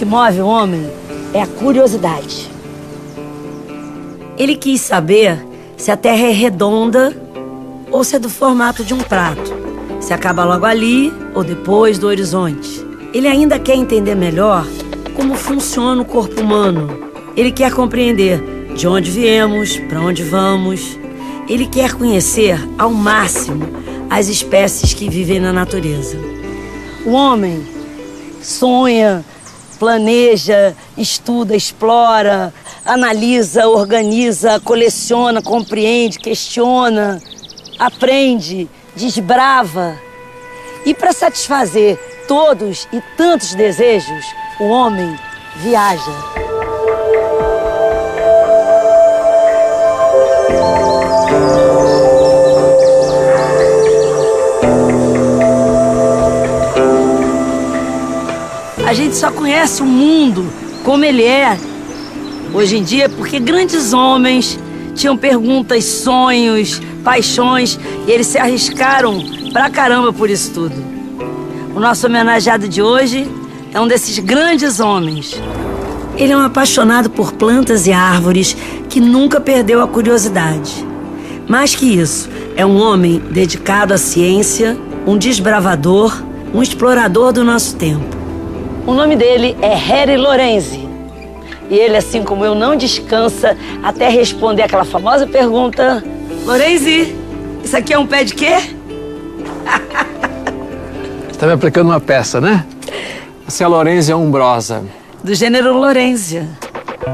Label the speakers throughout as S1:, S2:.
S1: que move o homem é a curiosidade. Ele quis saber se a Terra é redonda ou se é do formato de um prato, se acaba logo ali ou depois do horizonte. Ele ainda quer entender melhor como funciona o corpo humano. Ele quer compreender de onde viemos, para onde vamos. Ele quer conhecer ao máximo as espécies que vivem na natureza. O homem sonha, planeja, estuda, explora, analisa, organiza, coleciona, compreende, questiona, aprende, desbrava. E para satisfazer todos e tantos desejos, o homem viaja. A gente só conhece o mundo como ele é hoje em dia porque grandes homens tinham perguntas, sonhos, paixões e eles se arriscaram pra caramba por isso tudo. O nosso homenageado de hoje é um desses grandes homens. Ele é um apaixonado por plantas e árvores que nunca perdeu a curiosidade. Mais que isso, é um homem dedicado à ciência, um desbravador, um explorador do nosso tempo. O nome dele é Harry Lorenzi. E ele, assim como eu, não descansa até responder aquela famosa pergunta: Lorenzi, isso aqui é um pé de quê?
S2: Você está me aplicando uma peça, né? Essa é a Lorenzia umbrosa.
S1: Do gênero Lorenzia.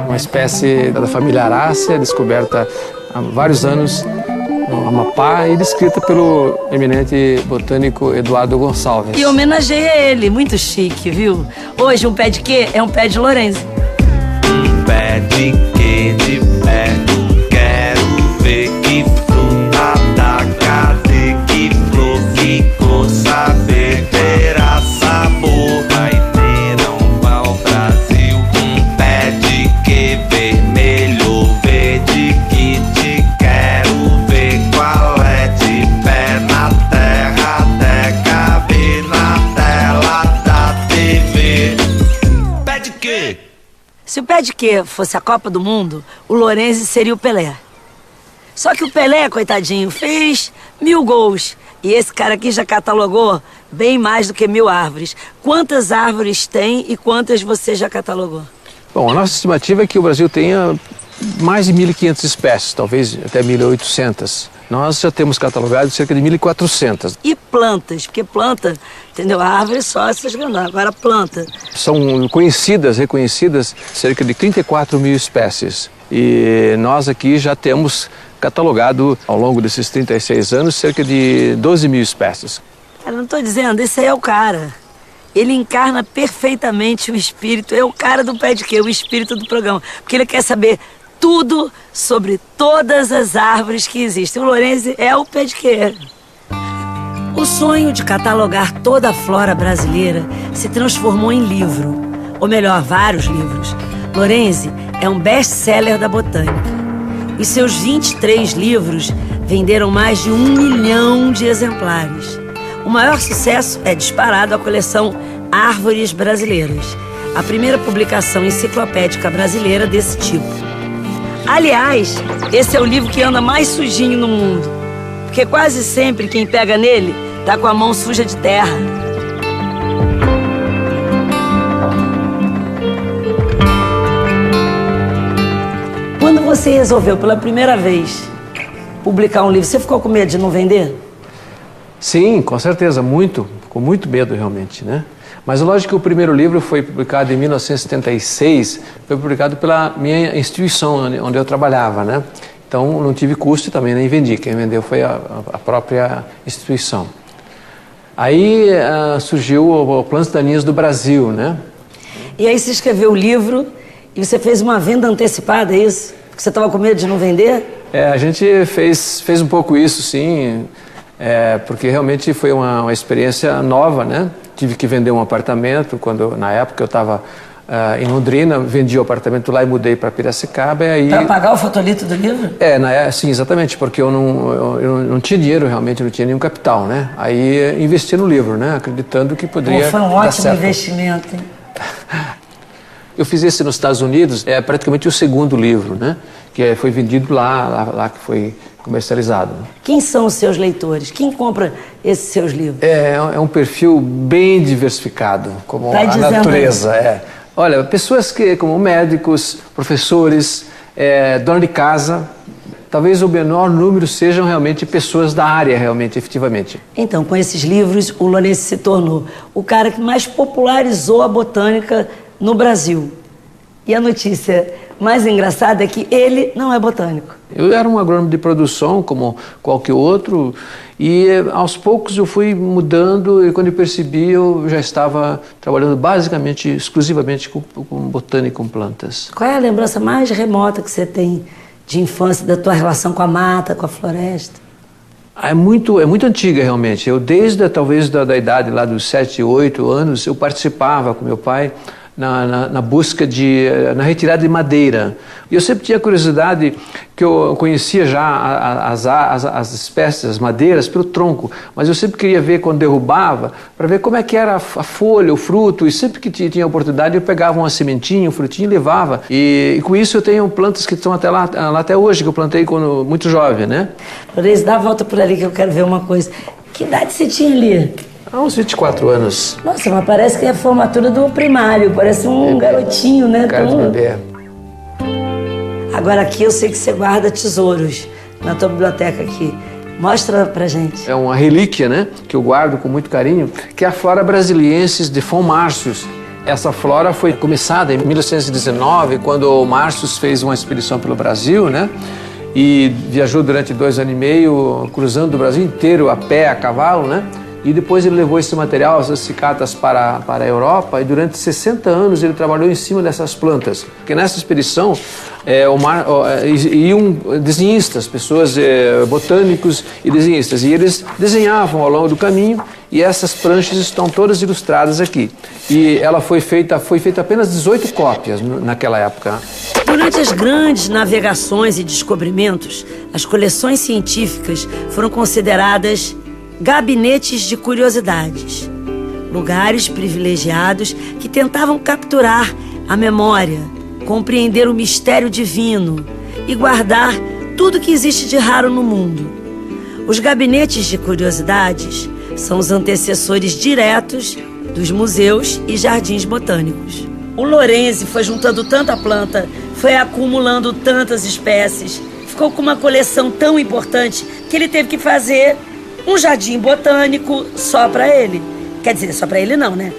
S2: Uma espécie da família Arácea, descoberta há vários anos no Amapá e descrita pelo eminente botânico Eduardo Gonçalves.
S1: E homenageia ele, muito chique, viu? Hoje um pé de quê é um pé de Lorenzia.
S3: Um pé de quê de perto, quero ver que fruta da cadê, que flor, que cor, saber, terá sabor, vai ter um pau-brasil. Um pé de quê vermelho, verde, que te quero ver qual é, de pé na terra, até caber na tela da TV. Pé de quê?
S1: Se o pé de quê fosse a Copa do Mundo, o Lorenzi seria o Pelé. Só que o Pelé, coitadinho, fez 1000 gols. E esse cara aqui já catalogou bem mais do que 1000 árvores. Quantas árvores tem e quantas você já catalogou?
S2: Bom, a nossa estimativa é que o Brasil tenha mais de 1.500 espécies, talvez até 1.800. Nós já temos catalogado cerca de 1.400.
S1: E plantas, porque planta, entendeu? A árvore só essas grandes, agora planta.
S2: São conhecidas, reconhecidas, cerca de 34 mil espécies. E nós aqui já temos catalogado, ao longo desses 36 anos, cerca de 12 mil espécies.
S1: Eu não estou dizendo, esse aí é o cara. Ele encarna perfeitamente o espírito, é o cara do pé de quê? O espírito do programa. Porque ele quer saber tudo sobre todas as árvores que existem. O Lorenzi é o pé de quê? O sonho de catalogar toda a flora brasileira se transformou em livro. Ou melhor, vários livros. Lorenzi é um best-seller da botânica. Os seus 23 livros venderam mais de 1 milhão de exemplares. O maior sucesso é disparado a coleção Árvores Brasileiras, a primeira publicação enciclopédica brasileira desse tipo. Aliás, esse é o livro que anda mais sujinho no mundo, porque quase sempre quem pega nele tá com a mão suja de terra. Quando você resolveu pela primeira vez publicar um livro, você ficou com medo de não vender?
S2: Sim, com certeza, com muito medo realmente, né? Mas lógico que o primeiro livro foi publicado em 1976, foi publicado pela minha instituição onde eu trabalhava, né? Então não tive custo e também nem vendi, quem vendeu foi a própria instituição. Aí surgiu o Plantas Daninhas do Brasil, né?
S1: E aí você escreveu o livro e você fez uma venda antecipada, é isso? Porque você estava com medo de não vender?
S2: A gente fez um pouco isso, sim, porque realmente foi uma experiência nova, né? Tive que vender um apartamento, na época eu estava em Londrina, vendi o apartamento lá e mudei para Piracicaba.
S1: Para pagar o fotolito do livro?
S2: Sim, exatamente, porque eu não tinha dinheiro realmente, não tinha nenhum capital, né? Aí investi no livro, né? Acreditando que poderia dar certo.
S1: Foi um ótimo investimento, hein?
S2: Eu fiz esse nos Estados Unidos, é praticamente o segundo livro, né? Que foi vendido lá que foi comercializado.
S1: Quem são os seus leitores? Quem compra esses seus livros?
S2: É um perfil bem diversificado, como a natureza. Olha, pessoas como médicos, professores, dona de casa, talvez o menor número sejam realmente pessoas da área, realmente, efetivamente.
S1: Então, com esses livros, o Lourenço se tornou o cara que mais popularizou a botânica no Brasil. E a notícia mais engraçada é que ele não é botânico.
S2: Eu era um agrônomo de produção, como qualquer outro, e aos poucos eu fui mudando, e quando eu percebi, eu já estava trabalhando basicamente, exclusivamente com botânica, com plantas.
S1: Qual é a lembrança mais remota que você tem de infância, da tua relação com a mata, com a floresta?
S2: É muito antiga, realmente. Eu, talvez da idade lá dos 7, 8 anos, eu participava com meu pai na busca na retirada de madeira. E eu sempre tinha curiosidade, que eu conhecia já as espécies, as madeiras, pelo tronco, mas eu sempre queria ver quando derrubava, para ver como é que era a folha, o fruto, e sempre que tinha oportunidade eu pegava uma sementinha, um frutinho e levava. E com isso eu tenho plantas que estão lá até hoje, que eu plantei quando muito jovem, né?
S1: Lourenço, dá a volta por ali que eu quero ver uma coisa. Que idade você tinha ali?
S2: Há uns 24 anos.
S1: Nossa, mas parece que é a formatura do primário, parece um garotinho, né?
S2: Cara de bebê.
S1: Agora aqui eu sei que você guarda tesouros na tua biblioteca aqui. Mostra pra gente.
S2: É uma relíquia, né? Que eu guardo com muito carinho, que é a Flora Brasiliensis de von Martius. Essa flora foi começada em 1919, quando o Martius fez uma expedição pelo Brasil, né? E viajou durante 2 anos e meio, cruzando o Brasil inteiro a pé, a cavalo, né? E depois ele levou esse material, essas cicatas, para a Europa, e durante 60 anos ele trabalhou em cima dessas plantas. Porque nessa expedição iam desenhistas, pessoas botânicos e desenhistas, e eles desenhavam ao longo do caminho, e essas pranchas estão todas ilustradas aqui. E ela foi feita apenas 18 cópias naquela época.
S1: Durante as grandes navegações e descobrimentos, as coleções científicas foram consideradas gabinetes de curiosidades, lugares privilegiados que tentavam capturar a memória, compreender o mistério divino e guardar tudo que existe de raro no mundo. Os gabinetes de curiosidades são os antecessores diretos dos museus e jardins botânicos. O Lourenço foi juntando tanta planta, foi acumulando tantas espécies, ficou com uma coleção tão importante que ele teve que fazer um jardim botânico só para ele. Quer dizer, só para ele não, né?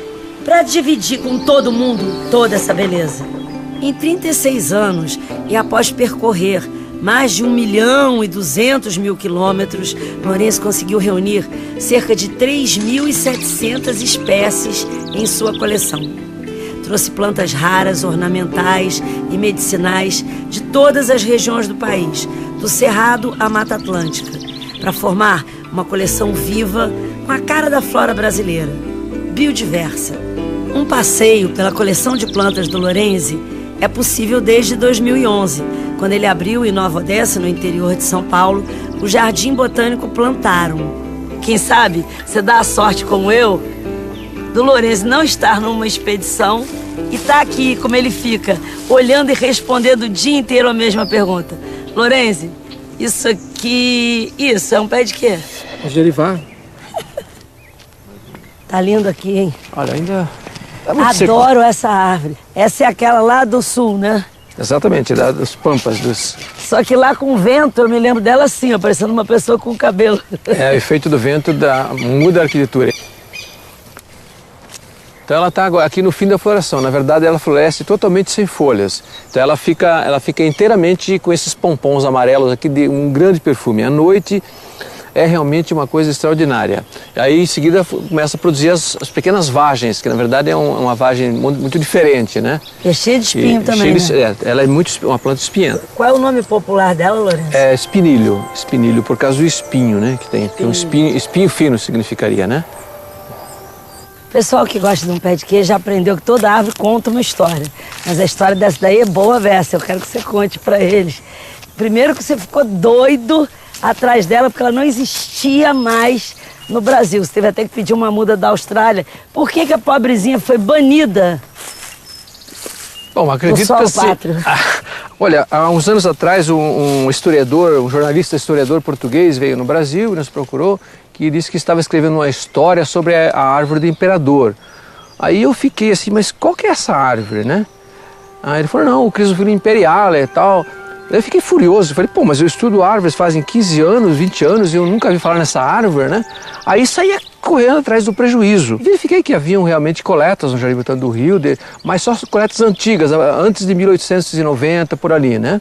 S1: Para dividir com todo mundo toda essa beleza. Em 36 anos, e após percorrer mais de 1.200.000 quilômetros, Lourenço conseguiu reunir cerca de 3.700 espécies em sua coleção. Trouxe plantas raras, ornamentais e medicinais de todas as regiões do país, do Cerrado à Mata Atlântica, para formar uma coleção viva com a cara da flora brasileira, biodiversa. Um passeio pela coleção de plantas do Lourenço é possível desde 2011, quando ele abriu em Nova Odessa, no interior de São Paulo, o Jardim Botânico Plantarum. Quem sabe você dá a sorte, como eu, do Lourenço não estar numa expedição e tá aqui, como ele fica, olhando e respondendo o dia inteiro a mesma pergunta. Lourenço, isso é um pé de quê?
S2: Gerivá.
S1: Tá lindo aqui, hein?
S2: Olha, ainda...
S1: Adoro essa árvore. Essa é aquela lá do sul, né?
S2: Exatamente, das pampas.
S1: Só que lá com vento, eu me lembro dela assim, ó, parecendo uma pessoa com cabelo.
S2: É, o efeito do vento muda a arquitetura. Então ela está aqui no fim da floração. Na verdade, ela floresce totalmente sem folhas. Então ela fica inteiramente com esses pompons amarelos aqui de um grande perfume. À noite é realmente uma coisa extraordinária. Aí em seguida começa a produzir as pequenas vagens, que na verdade é uma vagem muito diferente, né?
S1: É cheia de espinho também, né?
S2: Ela é uma planta espinhenta.
S1: Qual é o nome popular dela, Lourenço?
S2: É espinilho, por causa do espinho, né? Que tem um espinho fino significaria, né?
S1: Pessoal que gosta de um pé de queijo já aprendeu que toda árvore conta uma história. Mas a história dessa daí é boa, versa. Eu quero que você conte pra eles. Primeiro que você ficou doido atrás dela, porque ela não existia mais no Brasil. Você teve até que pedir uma muda da Austrália. Por que a pobrezinha foi banida?
S2: Bom, acredito que assim, olha, há uns anos atrás um historiador, um jornalista historiador português veio no Brasil e nos procurou, que disse que estava escrevendo uma história sobre a árvore do imperador. Aí eu fiquei assim, mas qual que é essa árvore, né? Aí ele falou, não, o Crisofilo imperial e tal. Eu fiquei furioso, falei, pô, mas eu estudo árvores fazem 15 anos, 20 anos e eu nunca vi falar nessa árvore, né? Aí saía correndo atrás do prejuízo. Verifiquei que haviam realmente coletas no Jardim Botânico do Rio, mas só coletas antigas, antes de 1890, por ali, né?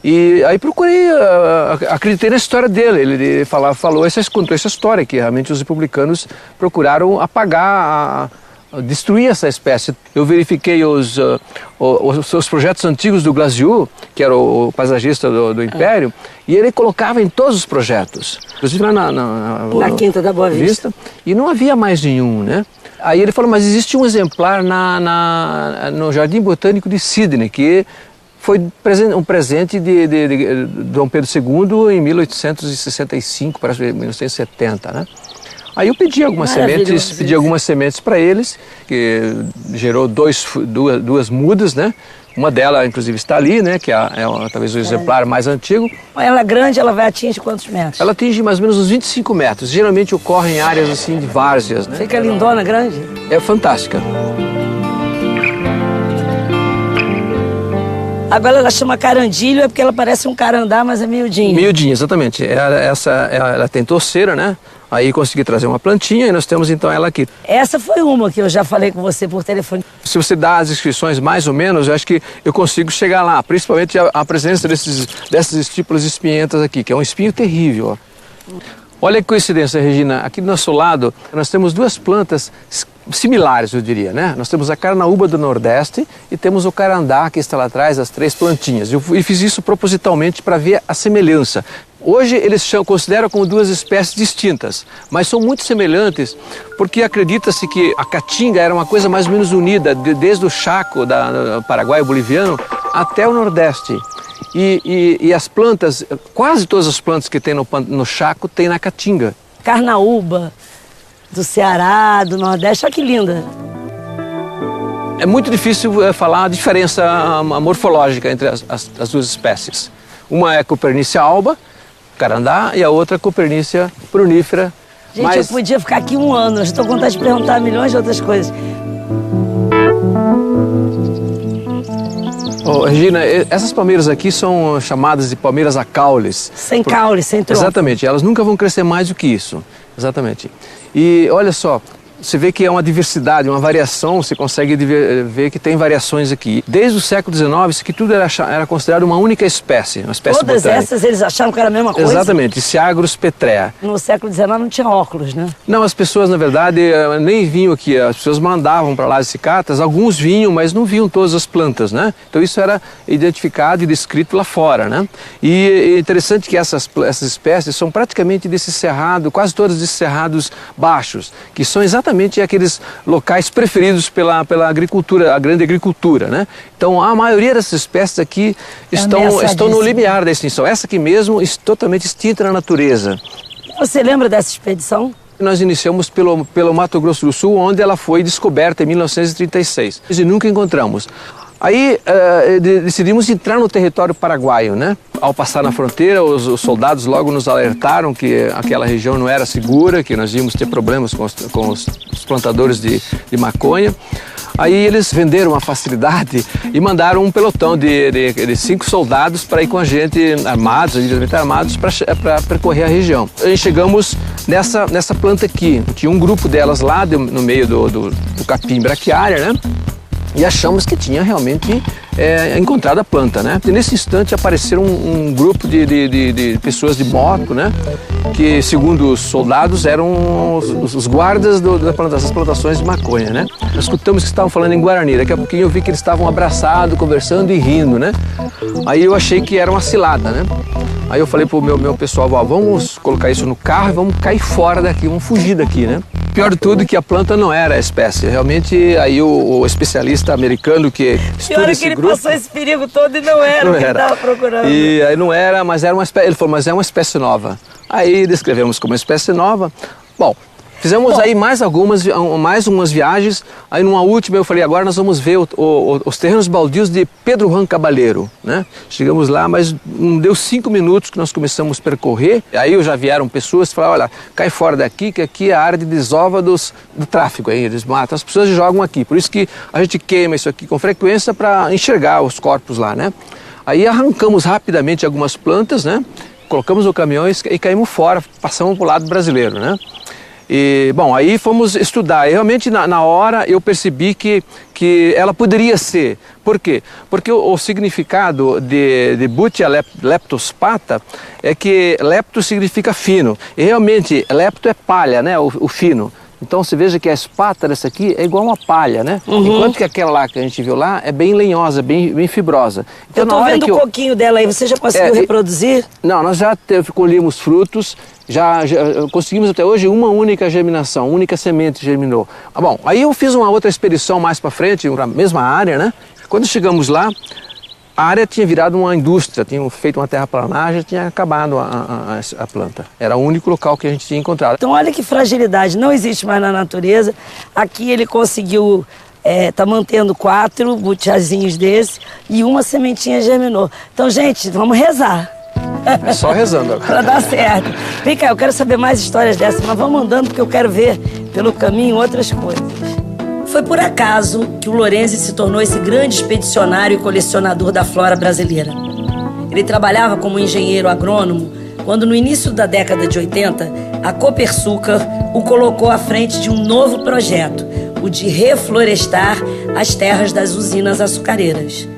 S2: E aí procurei, acreditei na história dele, ele contou essa história, que realmente os republicanos procuraram apagar, destruir essa espécie. Eu verifiquei os projetos antigos do Glasiou, que era o paisagista do Império, e ele colocava em todos os projetos, inclusive lá na
S1: Quinta da Boa Vista.
S2: E não havia mais nenhum, né? Aí ele falou, mas existe um exemplar no Jardim Botânico de Sydney, que foi um presente de Dom Pedro II em 1865, parece 1970, né? Aí eu pedi algumas sementes para eles, que gerou duas mudas, né? Uma delas, inclusive, está ali, né? Que é talvez o exemplar mais antigo.
S1: Ela é grande, ela vai atingir quantos metros?
S2: Ela atinge mais ou menos uns 25 metros. Geralmente ocorre em áreas assim de várzeas, né?
S1: Fica lindona, grande?
S2: É fantástica.
S1: Agora ela chama carandilho, é porque ela parece um carandá, mas é miudinha.
S2: Miudinha, exatamente. Ela tem torceira, né? Aí consegui trazer uma plantinha e nós temos então ela aqui.
S1: Essa foi uma que eu já falei com você por telefone.
S2: Se você dá as inscrições mais ou menos, eu acho que eu consigo chegar lá. Principalmente a presença dessas estípulas espinhentas aqui, que é um espinho terrível. Ó. Olha que coincidência, Regina. Aqui do nosso lado, nós temos duas plantas similares, eu diria, né? Nós temos a carnaúba do Nordeste e temos o carandá, que está lá atrás, as três plantinhas. Eu fiz isso propositalmente para ver a semelhança. Hoje eles consideram como duas espécies distintas, mas são muito semelhantes porque acredita-se que a caatinga era uma coisa mais ou menos unida, desde o Chaco, do Paraguai boliviano, até o Nordeste. E as plantas, quase todas as plantas que tem no Chaco, tem na caatinga.
S1: Carnaúba, do Ceará, do Nordeste, olha que linda.
S2: É muito difícil falar a diferença morfológica entre as duas espécies. Uma é Copernicia alba, carandá, e a outra Copernicia prunífera.
S1: Gente, eu podia ficar aqui um ano, eu já estou com vontade de perguntar milhões de outras coisas.
S2: Oh, Regina, essas palmeiras aqui são chamadas de palmeiras a caules.
S1: Sem caule, sem tronco.
S2: Exatamente, elas nunca vão crescer mais do que isso. Exatamente. E olha só, você vê que é uma diversidade, uma variação, você consegue ver que tem variações aqui. Desde o século XIX, isso aqui tudo era considerado uma única espécie, uma espécie
S1: Todas
S2: botânica.
S1: essas eles acharam que era a mesma coisa?
S2: Exatamente, Ciagrus petrea.
S1: No século XIX não tinha óculos, né?
S2: Não, as pessoas, na verdade, nem vinham aqui, as pessoas mandavam para lá as cicatas, alguns vinham, mas não viam todas as plantas, né? Então isso era identificado e descrito lá fora, né? E é interessante que essas espécies são praticamente desse cerrado, quase todas desses cerrados baixos, que são exatamente aqueles locais preferidos pela agricultura, a grande agricultura, né? Então a maioria dessas espécies aqui estão no limiar da extinção. Essa aqui mesmo é totalmente extinta na natureza.
S1: Você lembra dessa expedição?
S2: Nós iniciamos pelo Mato Grosso do Sul, onde ela foi descoberta em 1936 e nunca encontramos. Aí decidimos entrar no território paraguaio, né? Ao passar na fronteira, os soldados logo nos alertaram que aquela região não era segura, que nós íamos ter problemas com os plantadores de maconha. Aí eles venderam a facilidade e mandaram um pelotão de 5 soldados para ir com a gente armados para percorrer a região. Aí chegamos nessa planta aqui. Tinha um grupo delas lá no meio do capim braquiária, né? E achamos que tinha realmente encontrado a planta, né? E nesse instante apareceram um grupo de pessoas de moto, né? Que, segundo os soldados, eram os guardas das plantações de maconha, né? Nós escutamos que estavam falando em Guarani. Daqui a pouquinho eu vi que eles estavam abraçados, conversando e rindo, né? Aí eu achei que era uma cilada, né? Aí eu falei pro meu pessoal, vamos colocar isso no carro e vamos cair fora daqui, vamos fugir daqui, né? Pior de tudo que a planta não era a espécie. Realmente, aí o especialista americano que estuda esse grupo...
S1: Ele passou esse perigo todo e não era o que estava procurando.
S2: E aí não era, mas era uma espécie... Ele falou, mas é uma espécie nova. Aí descrevemos como uma espécie nova. Bom, Fizemos aí mais umas viagens. Aí numa última eu falei, agora nós vamos ver os terrenos baldios de Pedro Juan Caballero, né? Chegamos lá, mas não deu 5 minutos que nós começamos a percorrer. Aí já vieram pessoas e falaram, olha, cai fora daqui, que aqui é a área de desova do tráfico. Aí eles matam as pessoas e jogam aqui. Por isso que a gente queima isso aqui com frequência para enxergar os corpos lá, né? Aí arrancamos rapidamente algumas plantas, né? Colocamos no caminhão e caímos fora, passamos para o lado brasileiro, né? E, bom, aí fomos estudar. E realmente, na hora, eu percebi que ela poderia ser. Por quê? Porque o significado de Butia leptospata é que lepto significa fino. E realmente, lepto é palha, né? O fino. Então você veja que a espata dessa aqui é igual uma palha, né? Enquanto que aquela lá que a gente viu lá é bem lenhosa, bem fibrosa. Então,
S1: eu tô vendo o coquinho dela aí, você já conseguiu reproduzir?
S2: Não, nós já colhemos frutos, já conseguimos até hoje uma única germinação, uma única semente germinou. Bom, aí eu fiz uma outra expedição mais para frente, na mesma área, né? Quando chegamos lá, a área tinha virado uma indústria, tinham feito uma terraplanagem, tinha acabado a planta. Era o único local que a gente tinha encontrado.
S1: Então olha que fragilidade, não existe mais na natureza. Aqui ele conseguiu, tá mantendo 4 butiazinhos desse e uma sementinha germinou. Então, gente, vamos rezar.
S2: É só rezando agora.
S1: Para dar certo. Vem cá, eu quero saber mais histórias dessas, mas vamos andando porque eu quero ver pelo caminho outras coisas. Foi por acaso que o Lorenzi se tornou esse grande expedicionário e colecionador da flora brasileira. Ele trabalhava como engenheiro agrônomo quando, no início da década de 80, a Copersucar o colocou à frente de um novo projeto, o de reflorestar as terras das usinas açucareiras.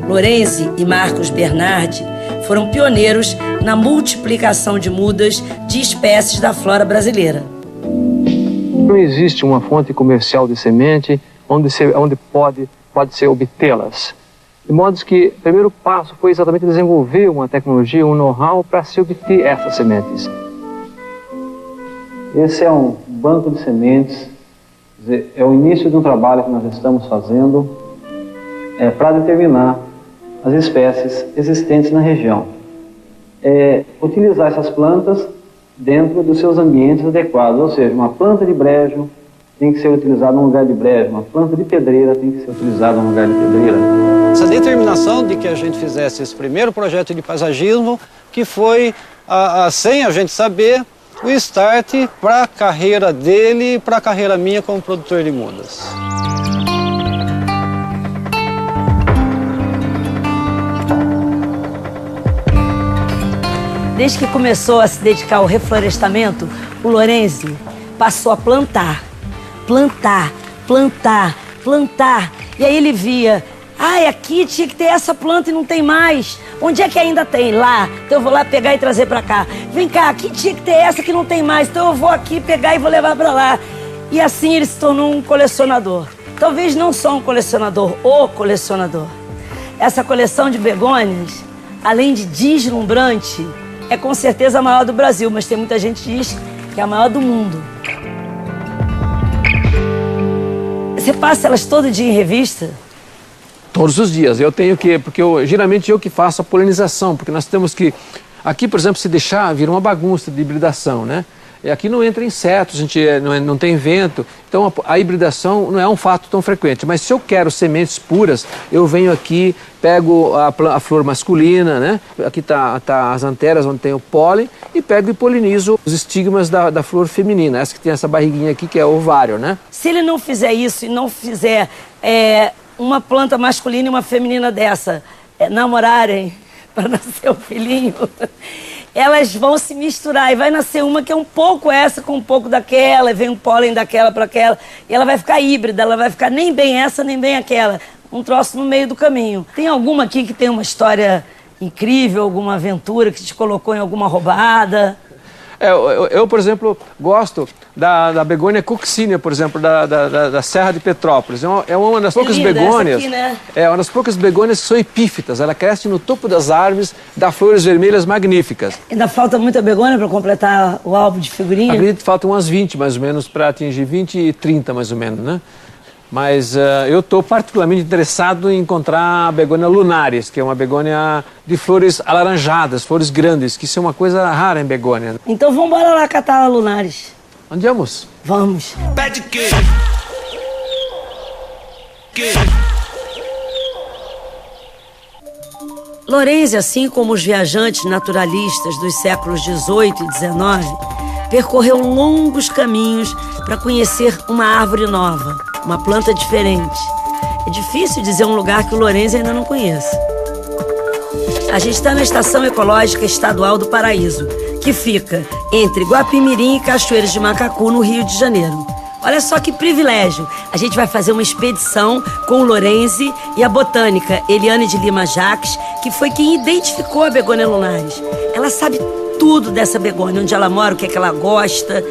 S1: Lorenzi e Marcos Bernardi foram pioneiros na multiplicação de mudas de espécies da flora brasileira.
S2: Não existe uma fonte comercial de semente onde pode ser obtê-las. De modo que o primeiro passo foi exatamente desenvolver uma tecnologia, um know-how para se obter essas sementes.
S4: Esse é um banco de sementes, é o início de um trabalho que nós estamos fazendo para determinar as espécies existentes na região. Utilizar essas plantas dentro dos seus ambientes adequados, ou seja, uma planta de brejo tem que ser utilizada num lugar de brejo, uma planta de pedreira tem que ser utilizada num lugar de pedreira.
S5: Essa determinação de que a gente fizesse esse primeiro projeto de paisagismo, que foi, sem a gente saber, o start para a carreira dele e para a carreira minha como produtor de mudas.
S1: Desde que começou a se dedicar ao reflorestamento, o Lorenzi passou a plantar. E aí ele via, aqui tinha que ter essa planta e não tem mais. Onde é que ainda tem? Lá. Então eu vou lá pegar e trazer para cá. Vem cá, aqui tinha que ter essa que não tem mais. Então eu vou aqui pegar e vou levar para lá. E assim ele se tornou um colecionador. Talvez não só um colecionador, o colecionador. Essa coleção de begônias, além de deslumbrante, é com certeza a maior do Brasil, mas tem muita gente que diz que é a maior do mundo. Você passa elas todo dia em revista?
S2: Todos os dias. Eu tenho que, porque geralmente eu que faço a polinização, porque nós temos que, aqui por exemplo, se deixar, vira uma bagunça de hibridação, né? E aqui não entra insetos, a gente não tem vento, então a hibridação não é um fato tão frequente. Mas se eu quero sementes puras, eu venho aqui, pego a flor masculina, né? Aqui tá as anteras onde tem o pólen, e pego e polinizo os estigmas da flor feminina, essa que tem essa barriguinha aqui que é o ovário, né?
S1: Se ele não fizer isso e não fizer uma planta masculina e uma feminina dessa namorarem para nascer um filhinho, elas vão se misturar e vai nascer uma que é um pouco essa com um pouco daquela, e vem um pólen daquela para aquela, e ela vai ficar híbrida, ela vai ficar nem bem essa, nem bem aquela, um troço no meio do caminho. Tem alguma aqui que tem uma história incrível, alguma aventura que te colocou em alguma roubada?
S2: Eu, por exemplo, gosto da begônia coccinea, por exemplo, da Serra de Petrópolis. É uma das poucas begônias. Aqui, né? É uma das poucas begônias que são epífitas. Ela cresce no topo das árvores, dá flores vermelhas magníficas.
S1: Ainda falta muita begônia para completar o álbum de figurinha?
S2: Acredito que faltam umas 20 mais ou menos para atingir 20 e 30 mais ou menos, né? Mas eu estou particularmente interessado em encontrar a begônia lunaris, que é uma begônia de flores alaranjadas, flores grandes, que isso é uma coisa rara em begônia.
S1: Então vamos embora lá catar a lunaris.
S2: Andiamo.
S1: Vamos.
S3: Pede que
S1: Lorenzi, assim como os viajantes naturalistas dos séculos XVIII e XIX, percorreu longos caminhos para conhecer uma árvore nova, uma planta diferente. É difícil dizer um lugar que o Lorenzi ainda não conheça. A gente está na Estação Ecológica Estadual do Paraíso, que fica entre Guapimirim e Cachoeiras de Macacu, no Rio de Janeiro. Olha só que privilégio. A gente vai fazer uma expedição com o Lorenzi e a botânica Eliane de Lima Jacques, que foi quem identificou a begônia lunaris. Ela sabe tudo dessa begônia, onde ela mora, o que é que ela gosta.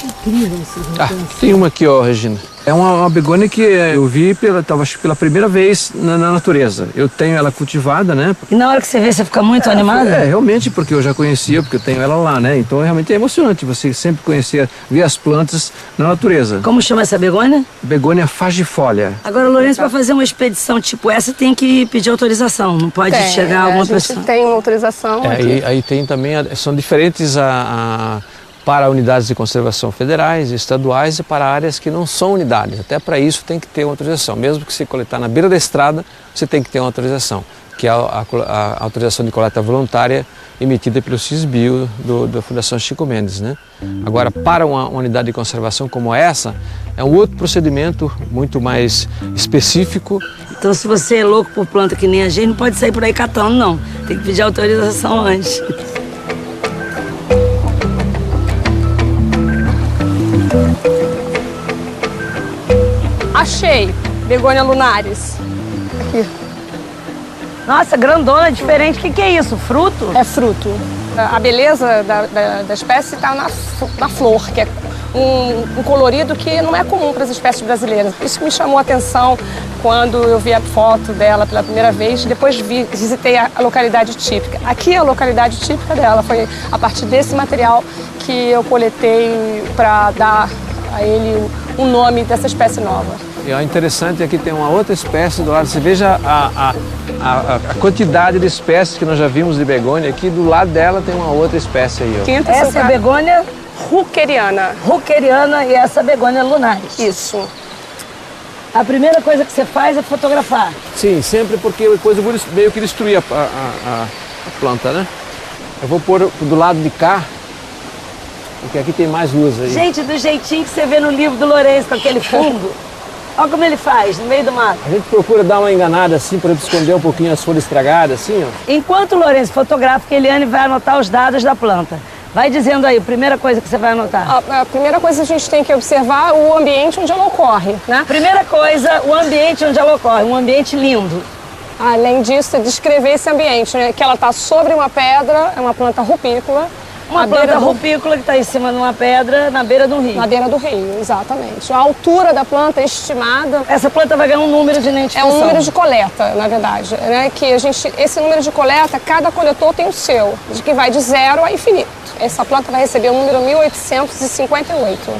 S1: Incrível esses
S2: Tem uma aqui, ó, Regina. É uma begônia que eu vi pela primeira vez na natureza. Eu tenho ela cultivada, né?
S1: E na hora que você vê, você fica muito animada?
S2: Realmente, porque eu já conhecia, porque eu tenho ela lá, né? Então realmente é emocionante você sempre conhecer, ver as plantas na natureza.
S1: Como chama essa begônia?
S2: Begônia fagifolia.
S1: Agora, Lourenço, para fazer uma expedição tipo essa, tem que pedir autorização. Não pode chegar alguma pessoa.
S6: A gente tem uma autorização.
S2: Aí tem também, são diferentes para unidades de conservação federais, estaduais e para áreas que não são unidades. Até para isso tem que ter uma autorização. Mesmo que se coletar na beira da estrada, você tem que ter uma autorização, que é a autorização de coleta voluntária emitida pelo CISBio da Fundação Chico Mendes, né? Agora, para uma unidade de conservação como essa, é um outro procedimento muito mais específico.
S1: Então, se você é louco por planta que nem a gente, não pode sair por aí catando, não. Tem que pedir autorização antes.
S6: Achei! Begônia lunaris. Aqui.
S1: Nossa, grandona, diferente. O que é isso? Fruto?
S6: É fruto. A beleza da espécie está na flor, que é um colorido que não é comum para as espécies brasileiras. Isso me chamou a atenção quando eu vi a foto dela pela primeira vez. Depois visitei a localidade típica. Aqui é a localidade típica dela. Foi a partir desse material que eu coletei para dar a ele o nome dessa espécie nova.
S2: E o interessante é que tem uma outra espécie do lado. Você veja a quantidade de espécies que nós já vimos de begônia. Aqui do lado dela tem uma outra espécie aí, ó.
S1: Essa é a begônia
S6: Rookeriana.
S1: Rookeriana e essa begônia lunaris.
S6: Isso.
S1: A primeira coisa que você faz é fotografar.
S2: Sim, sempre porque depois eu vou meio que destruir a planta, né? Eu vou pôr do lado de cá, porque aqui tem mais luz aí.
S1: Gente, do jeitinho que você vê no livro do Lourenço, com aquele fundo. Olha como ele faz, no meio do mato.
S2: A gente procura dar uma enganada assim, para esconder um pouquinho as folhas estragadas, assim, ó.
S1: Enquanto o Lourenço fotografa, a Eliane vai anotar os dados da planta. Vai dizendo aí, a primeira coisa que você vai anotar.
S6: A primeira coisa que a gente tem que observar o ambiente onde ela ocorre, né?
S1: Primeira coisa, o ambiente onde ela ocorre, um ambiente lindo.
S6: Além disso, descrever esse ambiente, né? Que ela está sobre uma pedra, é uma planta rupícola.
S1: Uma planta rupícola que está em cima de uma pedra na beira do rio.
S6: Na beira do rio, exatamente. A altura da planta é estimada.
S1: Essa planta vai ganhar um número de identificação.
S6: É um número de coleta, na verdade, né? Que esse número de coleta, cada coletor tem o seu, de que vai de 0 a infinito. Essa planta vai receber o número 1858.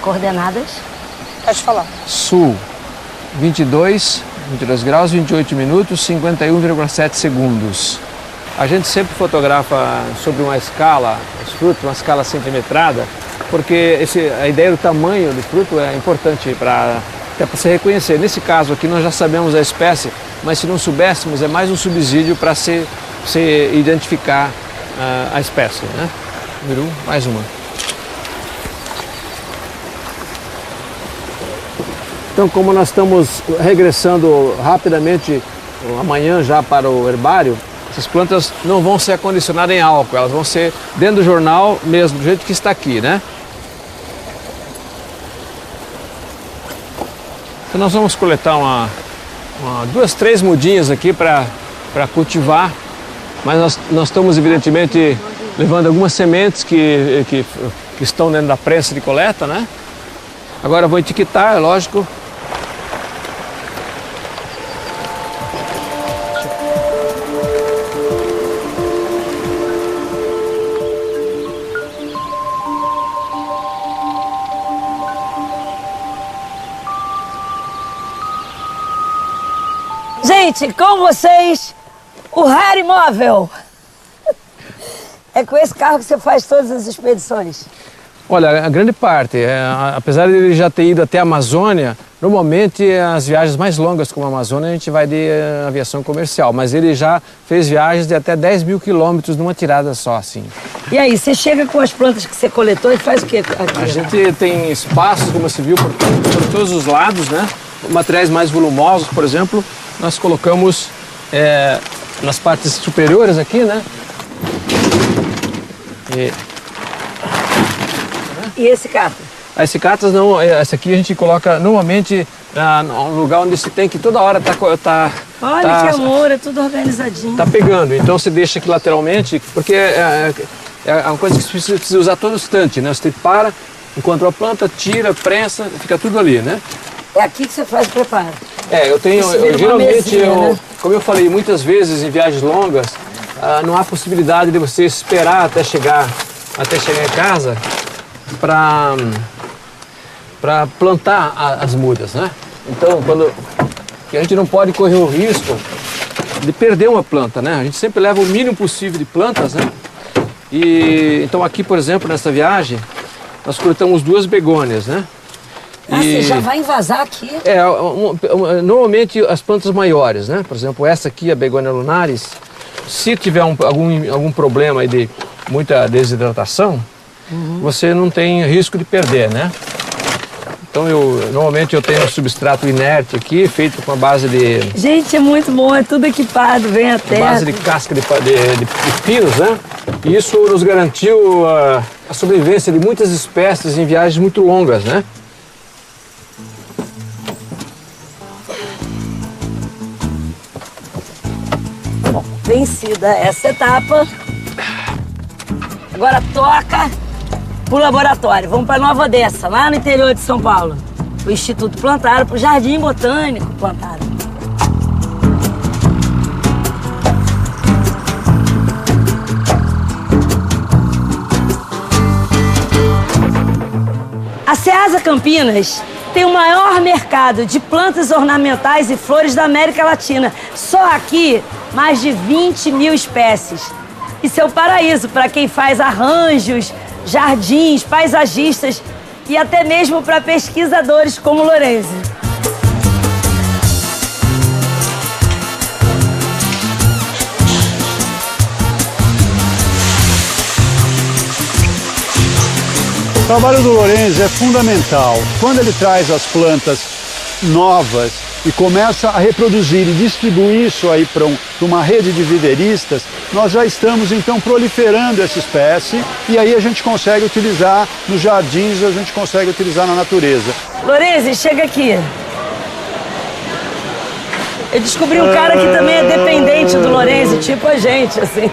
S1: Coordenadas?
S6: Pode falar.
S2: Sul, 22 graus, 28 minutos, 51,7 segundos. A gente sempre fotografa sobre uma escala, os frutos, uma escala centimetrada, porque a ideia do tamanho do fruto é importante até para se reconhecer. Nesse caso aqui nós já sabemos a espécie, mas se não soubéssemos é mais um subsídio para se identificar a espécie, né? Número 1, mais uma. Então, como nós estamos regressando rapidamente amanhã já para o herbário, essas plantas não vão ser acondicionadas em álcool, elas vão ser dentro do jornal mesmo, do jeito que está aqui, né? Então nós vamos coletar duas, três mudinhas aqui para cultivar, mas nós estamos evidentemente levando algumas sementes que estão dentro da prensa de coleta, né? Agora eu vou etiquetar, é lógico.
S1: Gente, com vocês, o Raro Imóvel. É com esse carro que você faz todas as expedições?
S2: Olha, a grande parte, apesar de ele já ter ido até a Amazônia, normalmente as viagens mais longas como a Amazônia a gente vai de aviação comercial, mas ele já fez viagens de até 10 mil quilômetros numa tirada só, assim.
S1: E aí, você chega com as plantas que você coletou e faz o quê aqui?
S2: A gente tem espaços, como você viu, por todos os lados, né? Materiais mais volumosos, por exemplo, nós colocamos nas partes superiores aqui, né?
S1: E esse cato?
S2: As cicatas não, essa aqui a gente coloca normalmente no lugar onde se tem que toda hora
S1: Olha que amor, é tudo organizadinho.
S2: Tá pegando, então você deixa aqui lateralmente, porque é uma coisa que você precisa usar todo instante, né? Você para, encontrou a planta, tira, prensa, fica tudo ali, né?
S1: É aqui que você faz o preparo?
S2: Eu tenho, geralmente,
S1: mesinha, né?
S2: como eu falei, muitas vezes em viagens longas, não há possibilidade de você esperar até chegar em casa para plantar as mudas, né? Então, que a gente não pode correr o risco de perder uma planta, né? A gente sempre leva o mínimo possível de plantas, né? Então aqui, por exemplo, nessa viagem, nós coletamos 2 begônias, né?
S1: Você já vai envasar aqui?
S2: Normalmente as plantas maiores, né? Por exemplo, essa aqui, a begônia lunaris, se tiver algum problema aí de muita desidratação, você não tem risco de perder, né? Então normalmente eu tenho um substrato inerte aqui, feito com a base de...
S1: Gente, é muito bom, é tudo equipado, vem a terra.
S2: Base de casca de pinos, né? E isso nos garantiu a sobrevivência de muitas espécies em viagens muito longas, né?
S1: Bom, vencida essa etapa, agora toca pro laboratório. Vamos para Nova Odessa, lá no interior de São Paulo. O Instituto Plantaro, pro Jardim Botânico Plantaro. A Ceasa Campinas tem o maior mercado de plantas ornamentais e flores da América Latina. Só aqui, mais de 20 mil espécies. Isso é o paraíso para quem faz arranjos, jardins, paisagistas e até mesmo para pesquisadores como Lorenzi.
S7: O trabalho do Lorenzi é fundamental. Quando ele traz as plantas novas e começa a reproduzir e distribuir isso aí para uma rede de viveiristas, nós já estamos então proliferando essa espécie e aí a gente consegue utilizar nos jardins, a gente consegue utilizar na natureza.
S1: Lorenzi, chega aqui. Eu descobri um cara que também é dependente do Lorenzi, tipo a gente, assim.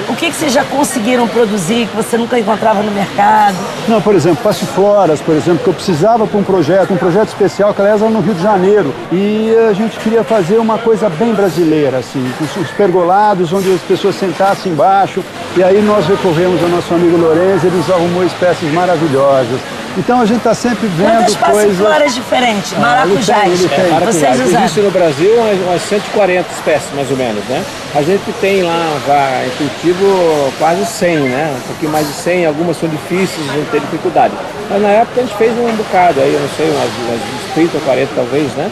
S1: O que vocês já conseguiram produzir que você nunca encontrava no mercado?
S7: Não, por exemplo, passifloras, por exemplo, que eu precisava para um projeto especial, que aliás era no Rio de Janeiro. E a gente queria fazer uma coisa bem brasileira, assim, com os pergolados, onde as pessoas sentassem embaixo. E aí nós recorremos ao nosso amigo Lorenzi, ele nos arrumou espécies maravilhosas. Então a gente está sempre vendo
S1: coisas... Quantas passifloras diferentes, maracujás,
S7: ele tem.
S1: vocês usaram?
S2: Existe no Brasil umas 140 espécies, mais ou menos, né? A gente tem lá em cultivo quase 100, né? Um pouquinho mais de 100, algumas são difíceis, a gente tem dificuldade. Mas na época a gente fez um bocado, aí eu não sei, umas 30 ou 40 talvez, né?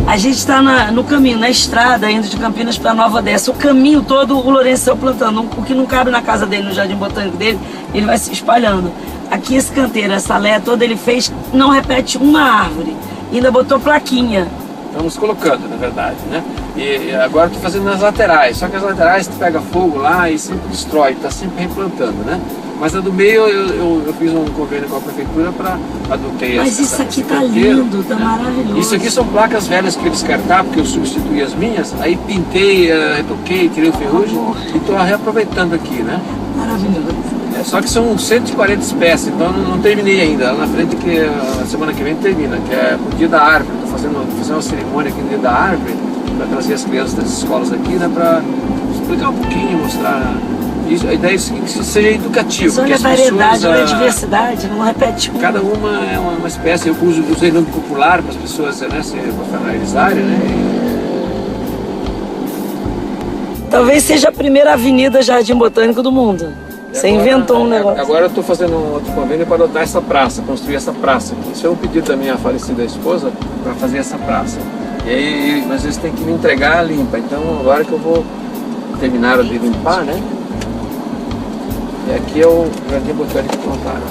S1: A gente está no caminho, na estrada, indo de Campinas para Nova Odessa. O caminho todo o Lorenzi saiu plantando. O que não cabe na casa dele, no jardim botânico dele, ele vai se espalhando. Aqui esse canteiro, essa léia toda, ele fez, não repete uma árvore. Ainda botou plaquinha.
S2: Estamos colocando, na verdade, né? E agora estou fazendo nas laterais, só que as laterais tu pega fogo lá e sempre destrói, está sempre replantando, né? Mas a do meio eu fiz um convênio com a prefeitura para adotei essa.
S1: Mas isso aqui tá lindo, tá maravilhoso.
S2: Isso aqui são placas velhas que eu descartar, porque eu substituí as minhas, aí pintei, retoquei, tirei o ferrugem e estou reaproveitando aqui, né?
S1: Maravilhoso.
S2: Só que são 140 espécies, então não terminei ainda. Lá na frente, que a semana que vem termina, que é o Dia da Árvore. Estou fazendo uma cerimônia aqui no Dia da Árvore, para trazer as crianças das escolas aqui, né, para explicar um pouquinho, mostrar. Isso, a ideia é que isso seja educativo.
S1: Olha a variedade, olha a diversidade, não repete uma.
S2: Cada uma é uma espécie. Eu usei nome popular para as pessoas, né, se familiarizarem, né?
S1: Talvez seja a primeira avenida Jardim Botânico do mundo. Você inventou um negócio.
S2: Agora eu estou fazendo um outro convênio para adotar essa praça, construir essa praça aqui. Isso é um pedido da minha falecida esposa para fazer essa praça. E aí, mas eles têm que me entregar limpa. Então agora que eu vou terminar de limpar, né? E aqui é o Jardim Botânico Plantário.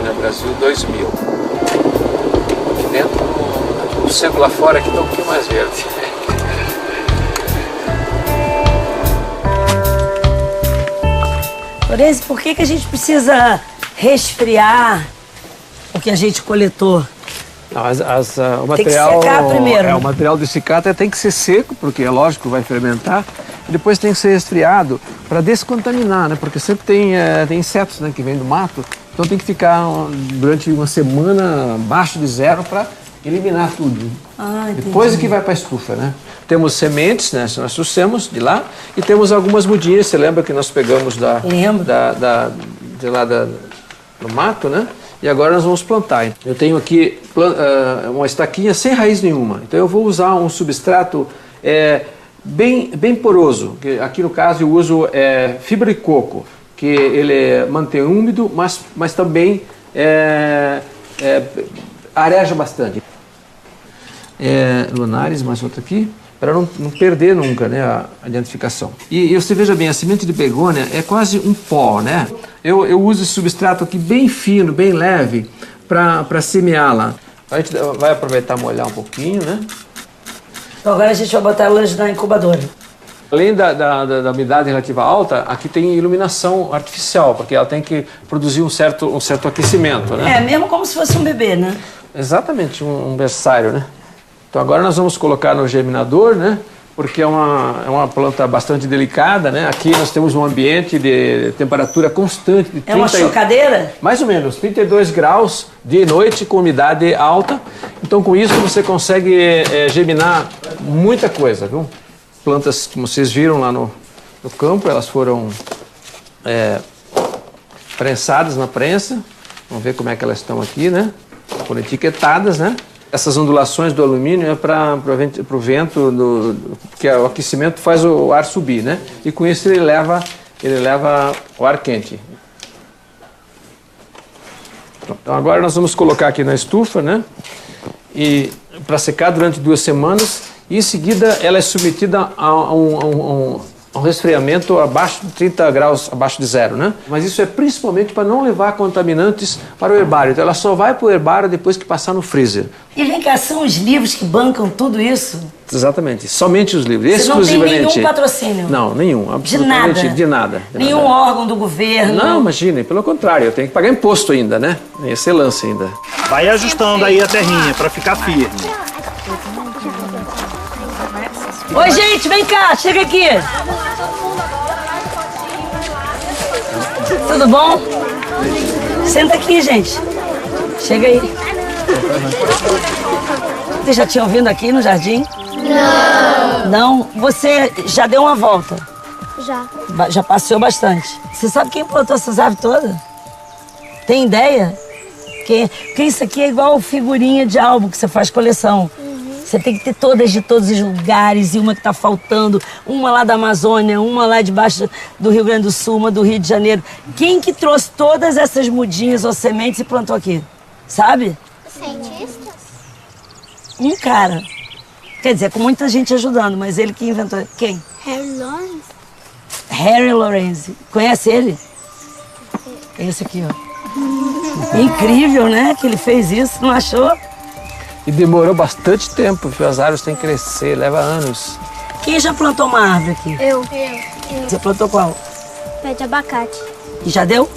S2: No Brasil 2000. Aqui dentro, o cego lá fora aqui está um pouquinho mais verde.
S1: Lorenzi, por que a gente precisa resfriar o que a gente coletou?
S2: Não, o material,
S1: tem que secar primeiro.
S2: O material de cicata tem que ser seco, porque é lógico, vai fermentar. E depois tem que ser resfriado para descontaminar, né? Porque sempre tem insetos, né, que vêm do mato. Então tem que ficar durante uma semana abaixo de zero para eliminar tudo. Depois é que vai para a estufa, né? Temos sementes, né? Nós trouxemos de lá. E temos algumas mudinhas. Você lembra que nós pegamos do mato, né? E agora nós vamos plantar. Eu tenho aqui uma estaquinha sem raiz nenhuma. Então eu vou usar um substrato bem poroso. Aqui no caso eu uso fibra de coco, que ele mantém úmido, mas também areja bastante. Lunares, mais outra aqui, para não perder nunca, né, a identificação. E você veja bem, a semente de begônia é quase um pó, né? Eu uso esse substrato aqui bem fino, bem leve, para semeá-la. A gente vai aproveitar e molhar um pouquinho, né?
S1: Então agora a gente vai botar elas na incubadora.
S2: Além da umidade relativa alta, aqui tem iluminação artificial, porque ela tem que produzir um certo aquecimento, né?
S1: Mesmo como se fosse um bebê, né?
S2: Exatamente, um berçário, né? Então agora nós vamos colocar no germinador, né? Porque é uma planta bastante delicada, né? Aqui nós temos um ambiente de temperatura constante de 30...
S1: É uma chocadeira?
S2: Mais ou menos, 32 graus de noite com umidade alta. Então com isso você consegue germinar muita coisa, viu? Plantas, como vocês viram lá no campo, elas foram prensadas na prensa. Vamos ver como é que elas estão aqui, né? Foram etiquetadas, né? Essas ondulações do alumínio é para o vento, que o aquecimento faz o ar subir, né? E com isso ele leva o ar quente. Então agora nós vamos colocar aqui na estufa, né? E para secar durante 2 semanas. E em seguida ela é submetida a um resfriamento abaixo de 30 graus, abaixo de zero, né? Mas isso é principalmente para não levar contaminantes para o herbário. Então ela só vai para o herbário depois que passar no freezer.
S1: E vem cá, são os livros que bancam tudo isso?
S2: Exatamente, somente os livros,
S1: Você
S2: exclusivamente.
S1: Não tem nenhum patrocínio?
S2: Não, nenhum, absolutamente de nada.
S1: Nenhum órgão do governo?
S2: Não, imagine, pelo contrário, eu tenho que pagar imposto ainda, né? Excelência ainda.
S8: Vai ajustando aí a terrinha para ficar firme.
S1: Oi, gente, vem cá, chega aqui. Tudo bom? Senta aqui, gente. Chega aí. Vocês já tinham vindo aqui no jardim?
S9: Não.
S1: Não? Você já deu uma volta?
S9: Já.
S1: Já passeou bastante. Você sabe quem plantou essas árvores todas? Tem ideia? Porque isso aqui é igual figurinha de álbum que você faz coleção. Você tem que ter todas de todos os lugares e uma que está faltando, uma lá da Amazônia, uma lá debaixo do Rio Grande do Sul, uma do Rio de Janeiro. Quem que trouxe todas essas mudinhas ou sementes e plantou aqui? Sabe?
S9: Cientistas?
S1: Um cara. Quer dizer, com muita gente ajudando, mas ele que inventou. Quem?
S9: Harry Lawrence?
S1: Harry Lawrence. Conhece ele? Esse aqui, ó. Incrível, né? Que ele fez isso, não achou?
S2: E demorou bastante tempo, porque as árvores têm que crescer, leva anos.
S1: Quem já plantou uma árvore aqui?
S9: Eu.
S1: Você plantou qual?
S9: Pé de abacate.
S1: E já deu?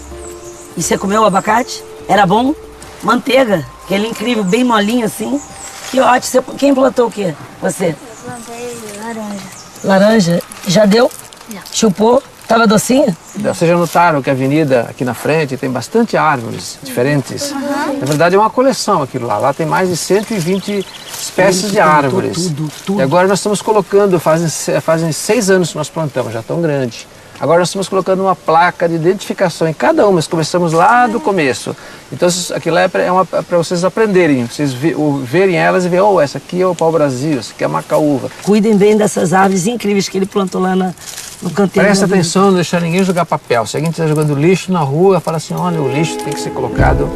S1: E você comeu o abacate? Era bom? Manteiga, aquele incrível, bem molinho assim. Que ótimo. Quem plantou o quê? Você?
S9: Eu plantei laranja.
S1: Laranja? Já deu?
S9: Já.
S1: Chupou? Tava docinha?
S2: Vocês já notaram que a avenida aqui na frente tem bastante árvores diferentes? Na verdade é uma coleção aquilo lá. Lá tem mais de 120 espécies de árvores.
S1: Tudo.
S2: E agora nós estamos colocando, fazem 6 anos que nós plantamos, já tão grande. Agora nós estamos colocando uma placa de identificação em cada uma, nós começamos lá do começo. Então aquilo é para vocês aprenderem, vocês verem elas e ver, oh, essa aqui é o pau-brasil, essa aqui é a macaúva.
S1: Cuidem bem dessas árvores incríveis que ele plantou lá no canteiro.
S2: Presta atenção, não deixar ninguém jogar papel. Se alguém estiver jogando lixo na rua, fala assim, olha, o lixo tem que ser colocado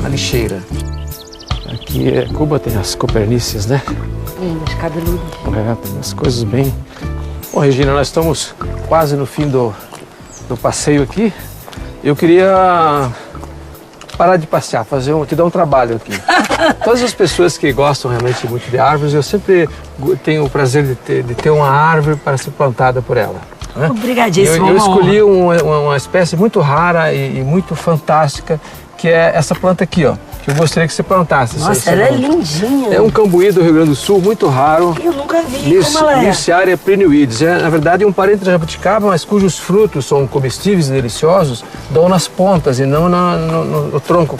S2: na lixeira. Aqui Cuba tem as coperníceas, né?
S1: Lindas, cabeludas.
S2: Tem as coisas bem... Bom, Regina, nós estamos quase no fim do passeio aqui. Eu queria parar de passear, te dar um trabalho aqui. Todas as pessoas que gostam realmente muito de árvores, eu sempre tenho o prazer de ter uma árvore para ser plantada por ela. Né?
S1: Obrigadíssimo.
S2: Eu escolhi uma espécie muito rara e muito fantástica, que é essa planta aqui, ó. Que eu gostaria que você plantasse.
S1: Nossa, ela é lindinha.
S2: É um cambuí do Rio Grande do Sul, muito raro.
S1: Eu nunca vi como ela é.
S2: Lyciaria prenioides. É, na verdade, um parente da jabuticaba, mas cujos frutos são comestíveis e deliciosos, dão nas pontas e não no tronco.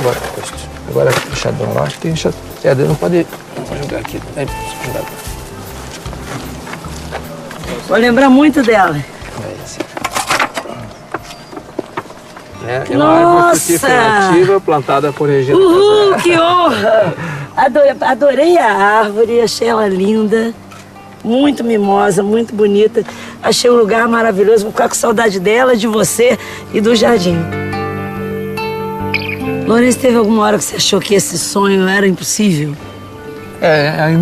S2: Agora, enxadão lá, acho que tem enxadão. Não pode jogar aqui.
S1: Vou lembrar muito dela.
S2: É uma árvore frutífera plantada por Regina.
S1: Uhul, que honra! Adorei a árvore, achei ela linda, muito mimosa, muito bonita. Achei um lugar maravilhoso, vou ficar com saudade dela, de você e do jardim. Lourenço, teve alguma hora que você achou que esse sonho era impossível?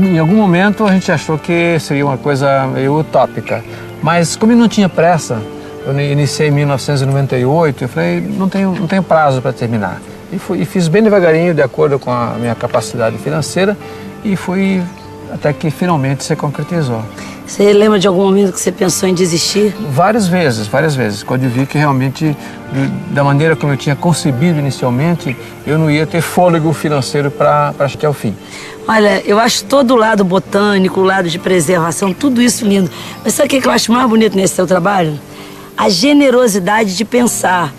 S2: Em algum momento a gente achou que seria uma coisa meio utópica, mas como eu não tinha pressa, eu iniciei em 1998, eu falei, não tenho prazo para terminar. E fiz bem devagarinho, de acordo com a minha capacidade financeira, e fui até que finalmente se concretizou.
S1: Você lembra de algum momento que você pensou em desistir?
S2: Várias vezes. Quando eu vi que realmente, da maneira como eu tinha concebido inicialmente, eu não ia ter fôlego financeiro para até o fim.
S1: Olha, eu acho todo o lado botânico, o lado de preservação, tudo isso lindo. Mas sabe o que eu acho mais bonito nesse seu trabalho? A generosidade de pensar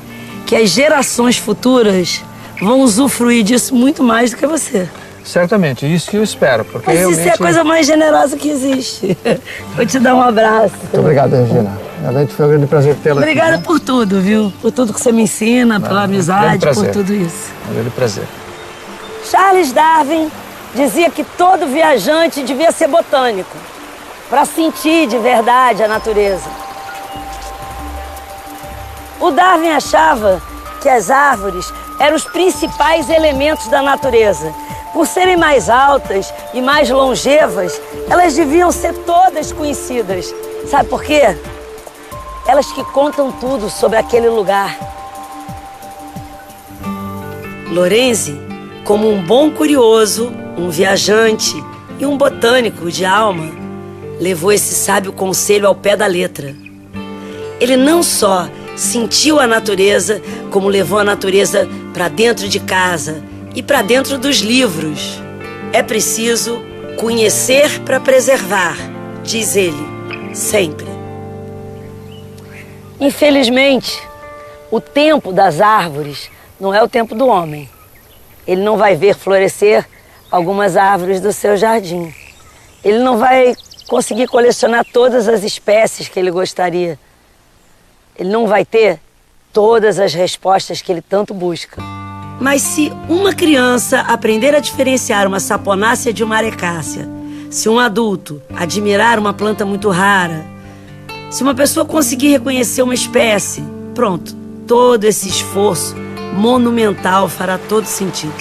S1: que as gerações futuras vão usufruir disso muito mais do que você.
S2: Certamente, isso que eu espero. Porque
S1: mas
S2: realmente...
S1: isso é a coisa mais generosa que existe. Vou te dar um abraço.
S2: Muito obrigado, Regina. Realmente foi um grande prazer tê-la aqui.
S1: Obrigada por tudo, viu? Por tudo que você me ensina, pela amizade, por tudo isso.
S2: Um grande prazer.
S1: Charles Darwin dizia que todo viajante devia ser botânico, para sentir de verdade a natureza. O Darwin achava que as árvores eram os principais elementos da natureza. Por serem mais altas e mais longevas, elas deviam ser todas conhecidas. Sabe por quê? Elas que contam tudo sobre aquele lugar. Lorenzi, como um bom curioso, um viajante e um botânico de alma, levou esse sábio conselho ao pé da letra. Ele não só sentiu a natureza, como levou a natureza para dentro de casa e para dentro dos livros. É preciso conhecer para preservar, diz ele, sempre. Infelizmente, o tempo das árvores não é o tempo do homem. Ele não vai ver florescer algumas árvores do seu jardim. Ele não vai conseguir colecionar todas as espécies que ele gostaria. Ele não vai ter todas as respostas que ele tanto busca. Mas se uma criança aprender a diferenciar uma saponácea de uma arecácea, se um adulto admirar uma planta muito rara, se uma pessoa conseguir reconhecer uma espécie, pronto, todo esse esforço monumental fará todo sentido.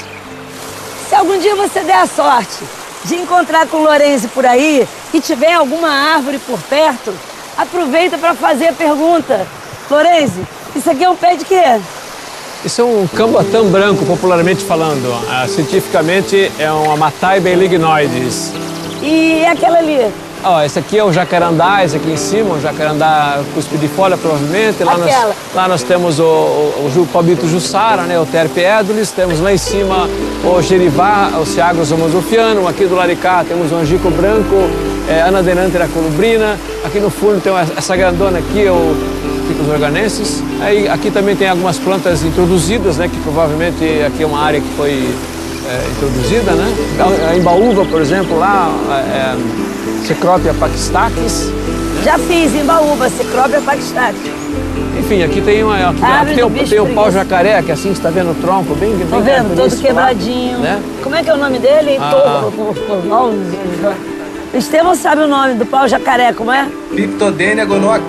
S1: Se algum dia você der a sorte de encontrar com o Lorenzi por aí e tiver alguma árvore por perto, aproveita para fazer a pergunta. Lorenzi, isso aqui é um pé de quê?
S2: Isso é um camboatã branco, popularmente falando. Cientificamente é uma Mataiba lignoides.
S1: E aquela ali?
S2: Esse aqui é o jacarandá, esse aqui em cima, o jacarandá cuspidifólia, provavelmente. Lá nós temos o palmito jussara, né, o Terpe edulis, temos lá em cima o gerivá, o Ciagros homozofianum, aqui do lado de cá temos o angico branco, Anadenantera colubrina, aqui no fundo tem essa grandona aqui, o Ficus organensis. Aí, aqui também tem algumas plantas introduzidas, né, que provavelmente aqui é uma área que foi introduzida, né? A embaúva, por exemplo, lá, Cecropia paquistacis.
S1: Já fiz em Baúba, Cicrópia paquistana.
S2: Enfim, aqui tem tem o pau jacaré, que assim você está vendo o tronco, bem
S1: Tô vendo, todo quebradinho.
S2: Né?
S1: Como é que é o nome dele? O Estevão sabe o nome do pau jacaré, como é?
S10: Piptodênia gonoacam.